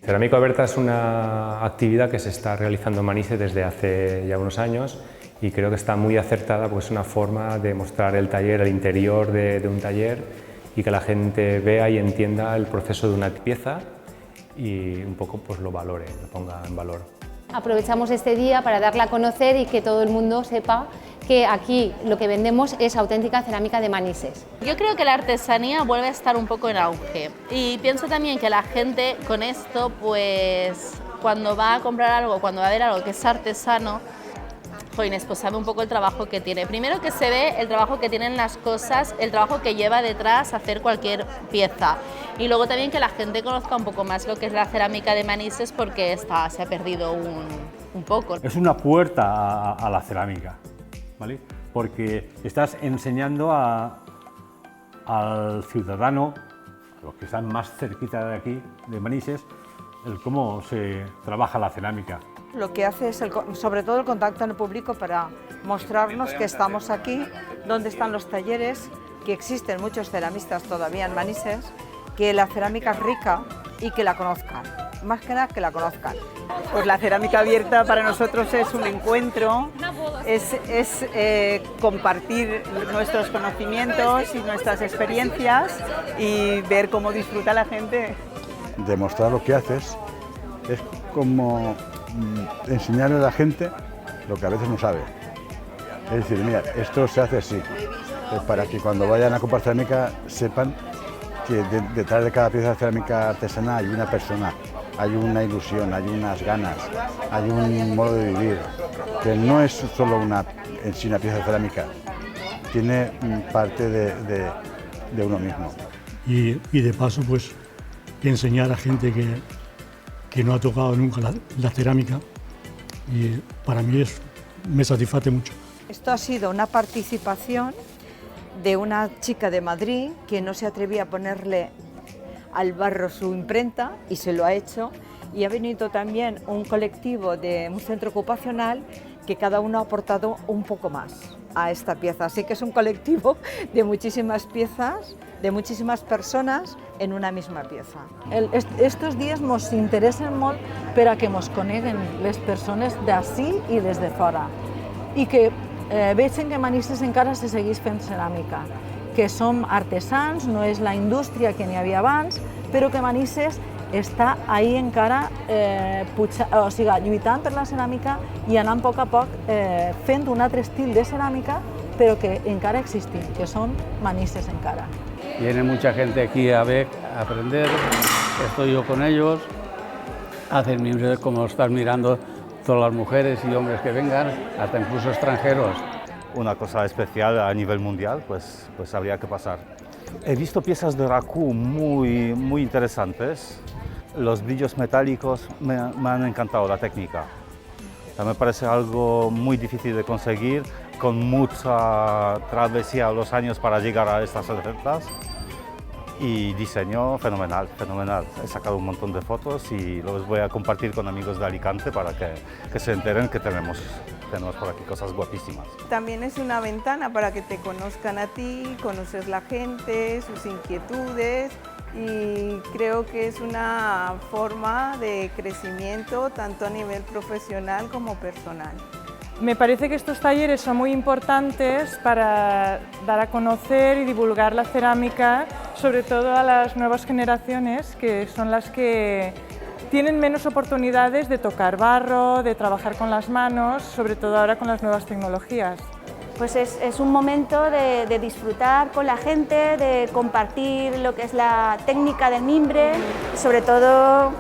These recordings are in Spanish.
Cerámica Oberta es una actividad que se está realizando en Manises desde hace ya unos años y creo que está muy acertada porque es una forma de mostrar el taller, el interior de un taller y que la gente vea y entienda el proceso de una pieza y un poco pues lo valore, lo ponga en valor. Aprovechamos este día para darla a conocer y que todo el mundo sepa que aquí lo que vendemos es auténtica cerámica de Manises. Yo creo que la artesanía vuelve a estar un poco en auge y pienso también que la gente con esto, pues cuando va a comprar algo, cuando va a ver algo que es artesano, jóvenes, pues sabe un poco el trabajo que tiene. Primero que se ve el trabajo que tienen las cosas, el trabajo que lleva detrás hacer cualquier pieza. Y luego también que la gente conozca un poco más lo que es la cerámica de Manises porque se ha perdido un poco. Es una puerta a la cerámica, ¿vale? Porque estás enseñando al ciudadano, a los que están más cerquita de aquí, de Manises, el cómo se trabaja la cerámica. Lo que hace es, sobre todo, el contacto en el público para mostrarnos que estamos aquí, dónde están los talleres, que existen muchos ceramistas todavía en Manises, que la cerámica es rica y que la conozcan, más que nada que la conozcan. Pues la cerámica abierta para nosotros es un encuentro, es compartir nuestros conocimientos y nuestras experiencias y ver cómo disfruta la gente. Demostrar lo que haces es como enseñarle a la gente lo que a veces no sabe. Es decir, mira, esto se hace así, para que cuando vayan a comprar cerámica sepan que detrás de cada pieza de cerámica artesana hay una persona, hay una ilusión, hay unas ganas, hay un modo de vivir, que no es solo en sí una pieza de cerámica, tiene parte de uno mismo. Y de paso, pues, enseñar a gente que no ha tocado nunca la cerámica y para mí me satisface mucho. Esto ha sido una participación de una chica de Madrid que no se atrevía a ponerle al barro su imprenta y se lo ha hecho, y ha venido también un colectivo de un centro ocupacional que cada uno ha aportado un poco más a esta pieza, así que es un colectivo de muchísimas piezas, de muchísimas persones en una misma pieza. Estos dies ens interessen molt per a que ens coneguen les persones d'ací i des de fora i que vegin que Manises encara se segueix fent ceràmica, que som artesans, no és la indústria que n'hi havia abans, però que Manises està ahí encara lluitant per la ceràmica i anant a poc fent un altre estil de ceràmica, però que encara existim, que som Manises encara. Viene mucha gente aquí a ver, a aprender, estoy yo con ellos, hacen mismo como estás mirando todas las mujeres y hombres que vengan, hasta incluso extranjeros. Una cosa especial a nivel mundial, pues habría que pasar. He visto piezas de Raku muy interesantes. Los brillos metálicos me han encantado, la técnica. Me parece algo muy difícil de conseguir, con mucha travesía a los años para llegar a estas recetas. Y diseño fenomenal. He sacado un montón de fotos y los voy a compartir con amigos de Alicante para que se enteren que tenemos por aquí cosas guapísimas. También es una ventana para que te conozcan a ti, conocer la gente, sus inquietudes, y creo que es una forma de crecimiento tanto a nivel profesional como personal. Me parece que estos talleres son muy importantes para dar a conocer y divulgar la cerámica, sobre todo a las nuevas generaciones, que son las que tienen menos oportunidades de tocar barro, de trabajar con las manos, sobre todo ahora con las nuevas tecnologías. Pues es un momento de disfrutar con la gente, de compartir lo que es la técnica del mimbre, sobre todo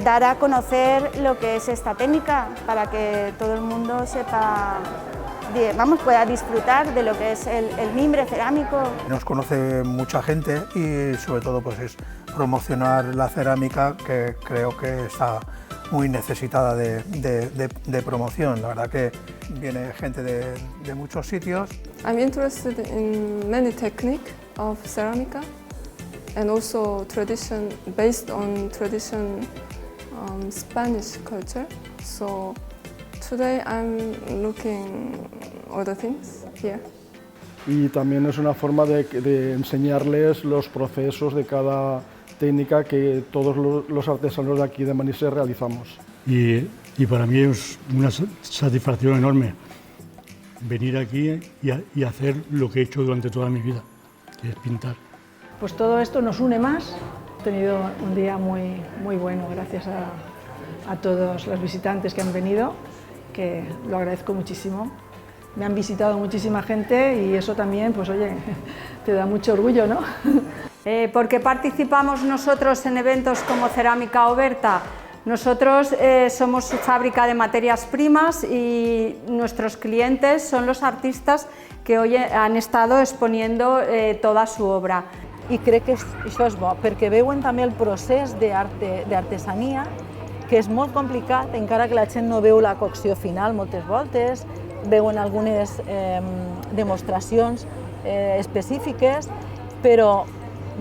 dar a conocer lo que es esta técnica para que todo el mundo sepa, pueda disfrutar de lo que es el mimbre cerámico. Nos conoce mucha gente y sobre todo pues es promocionar la cerámica, que creo que está muy necesitada de promoción. La verdad que viene gente de muchos sitios. I'm interested in many techniques of ceramica and also tradition based on tradition Spanish culture. So today I'm looking other things here. Y también es una forma de enseñarles los procesos de cada técnica que todos los artesanos de aquí de Manises realizamos. Y para mí es una satisfacción enorme venir aquí y hacer lo que he hecho durante toda mi vida, que es pintar. Pues todo esto nos une más. He tenido un día muy bueno gracias a todos los visitantes que han venido, que lo agradezco muchísimo. Me han visitado muchísima gente y eso también, pues oye, te da mucho orgullo, ¿no? ¿Por qué participamos nosotros en eventos como Cerámica Oberta? Nosotros somos fábrica de materias primas y nuestros clientes son los artistas que hoy han estado exponiendo toda su obra. I crec que això és bo, perquè veuen també el procés d'artesania, que és molt complicat, encara que la gent no veu la cocció final moltes voltes, veuen algunes demostracions específiques, però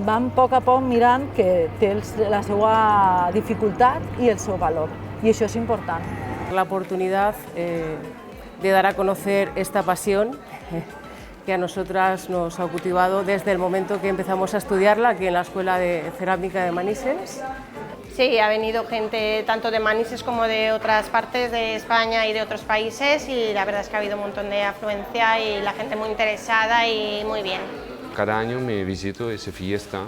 van a poc mirant que té la seva dificultat i el seu valor, i això és important. La oportunidad de dar a conocer esta pasión que a nosotras nos ha cultivado desde el momento que empezamos a estudiarla aquí en la Escuela de Cerámica de Manises. Sí, ha venido gente tanto de Manises como de otras partes de España y de otros países y la verdad es que ha habido un montón de afluencia y la gente muy interesada y muy bien. Cada año me visito esa fiesta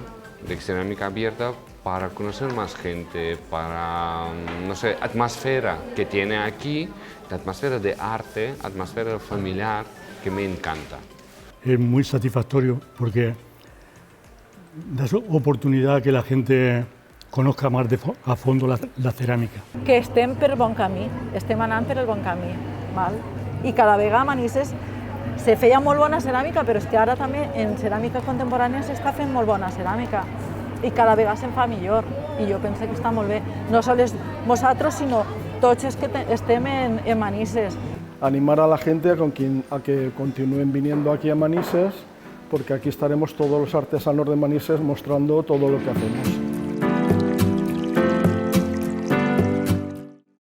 de cerámica abierta para conocer más gente, para, no sé, atmósfera que tiene aquí, la atmósfera de arte, atmósfera familiar que me encanta. Es muy satisfactorio porque da oportunidad a que la gente conozca más a fondo la cerámica. Que estem per bon camí, estem anant per el bon camí, val? I cada vegada a Manises se feia molt bona ceràmica, però és que ara també en ceràmica contemporània s'està fent molt bona ceràmica i cada vegada se'n fa millor i jo penso que està molt bé, no sols nosaltres sinó tots els que estem en Manises. Animar a la gente a que continúen viniendo aquí a Manises, porque aquí estaremos todos los artesanos de Manises mostrando todo lo que hacemos.